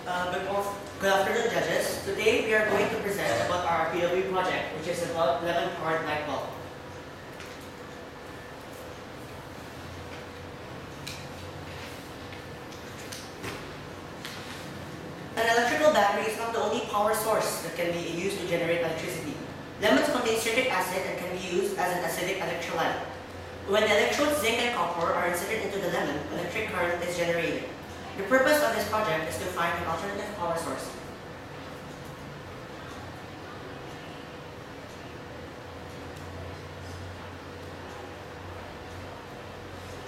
Good afternoon, judges. Today we are going to present about our PW project, which is about lemon-powered light bulb. An electrical battery is not the only power source that can be used to generate electricity. Lemons contain citric acid and can be used as an acidic electrolyte. When the electrodes zinc and copper are inserted into the lemon, electric current is generated. The purpose of this project is to find an alternative power source.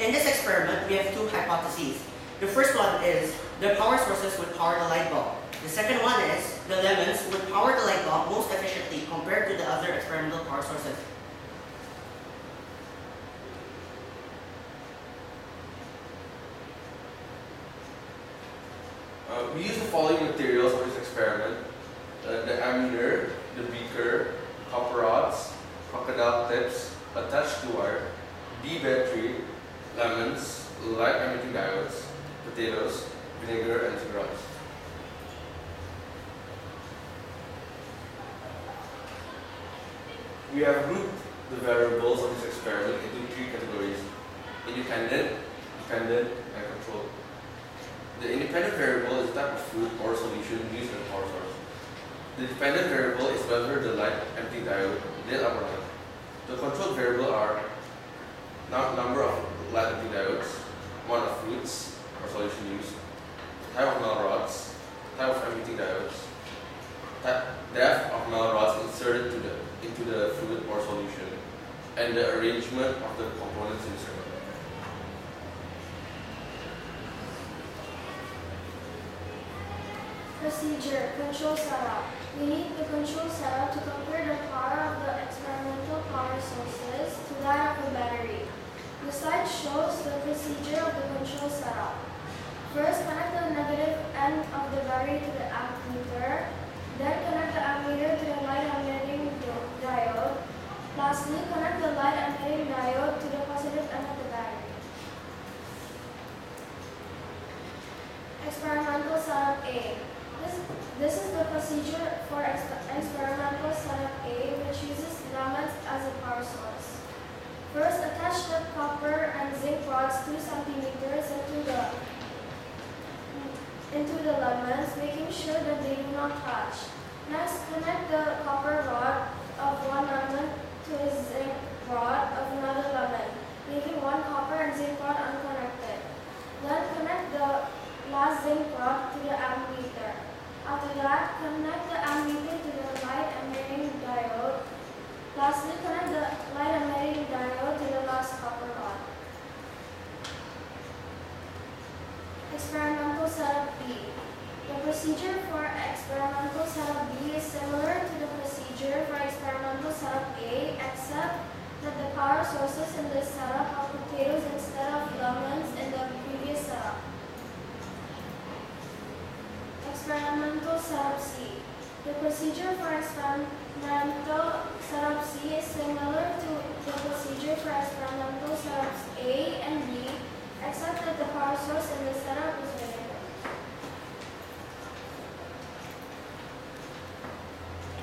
In this experiment, we have two hypotheses. The first one is the power sources would power the light bulb. The second one is the lemons would power the light bulb most efficiently compared to the other experimental power sources. We use the following materials for this experiment: the ammeter, the beaker, copper rods, crocodile tips attached to wire, B battery, lemons, light emitting diodes, potatoes, vinegar, and cigarettes. We have grouped the variables of this experiment into three categories: independent, dependent, and controlled. The independent variable is the type of fluid or solution used in the power source. The dependent variable is whether the light emitting diode lit up or not. The controlled variable are number of light emitting diodes, amount of fluids or solution used, type of metal rods, type of emitting diodes, depth of metal rods inserted into the fluid or solution, and the arrangement of the components in the circuit. Procedure: control setup. We need the control setup to compare the power of the experimental power sources to that of the battery. The slide shows the procedure of the control setup. First, connect the negative end of the battery to the ammeter. Then connect the ammeter to the light emitting diode. Lastly, connect the light emitting diode to the positive end of the battery. Experimental setup A. This is the procedure for experimental setup A, which uses lemons as a power source. First, attach the copper and zinc rods 2 centimeters into the lemons, making sure that they do not touch. Next, connect the copper rod of one lemon to a zinc rod of another lemon, leaving one copper and zinc rod unconnected. Then connect the last zinc rod to the ammeter. After that, connect the ammeter to the light emitting diode. Lastly, connect the light emitting diode to the last copper rod. Experimental setup B. The procedure for experimental setup B is similar to the procedure for experimental setup A, except that the power sources in this setup are potatoes instead of lemons in the previous setup. Experimental setup C. The procedure for experimental setup C is similar to the procedure for experimental setups A and B, except that the power source in this setup is vinegar.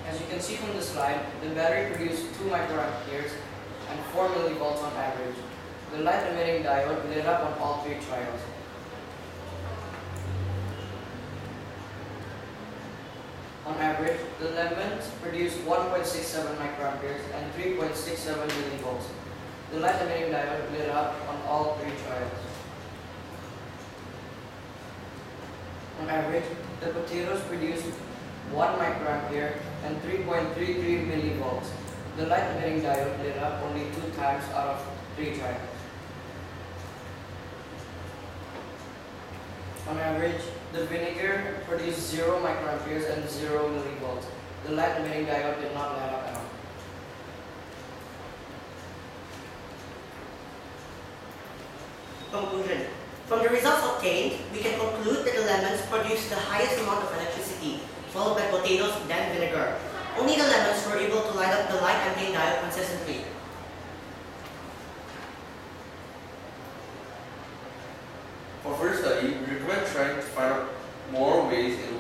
As you can see from the slide, the battery produced 2 microamperes and 4 millivolts on average. The light emitting diode lit up on all 3 trials. On average, the lemons produced 1.67 microamperes and 3.67 millivolts. The light emitting diode lit up on all 3 trials. On average, the potatoes produced 1 microampere and 3.33 millivolts. The light emitting diode lit up only 2 times out of 3 trials. On average, the vinegar produced 0 microamperes and 0 millivolts. The light emitting diode did not light up at all. Conclusion. From the results obtained, we can conclude that the lemons produce the highest amount of electricity, followed by potatoes, then vinegar. Only the lemons were able to light up the light emitting diode consistently. For further study, we recommend trying to find out more ways in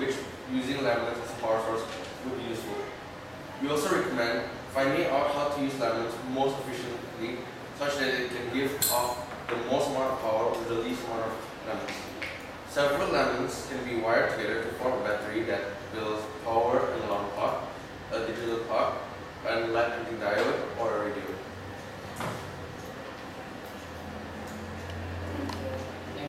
also recommend finding out how to use lemons most efficiently such that it can give off the most amount of power with the least amount of lemons. Several lemons can be wired together to form a battery that will power an alarm clock, a digital clock, a light printing diode, or a radio.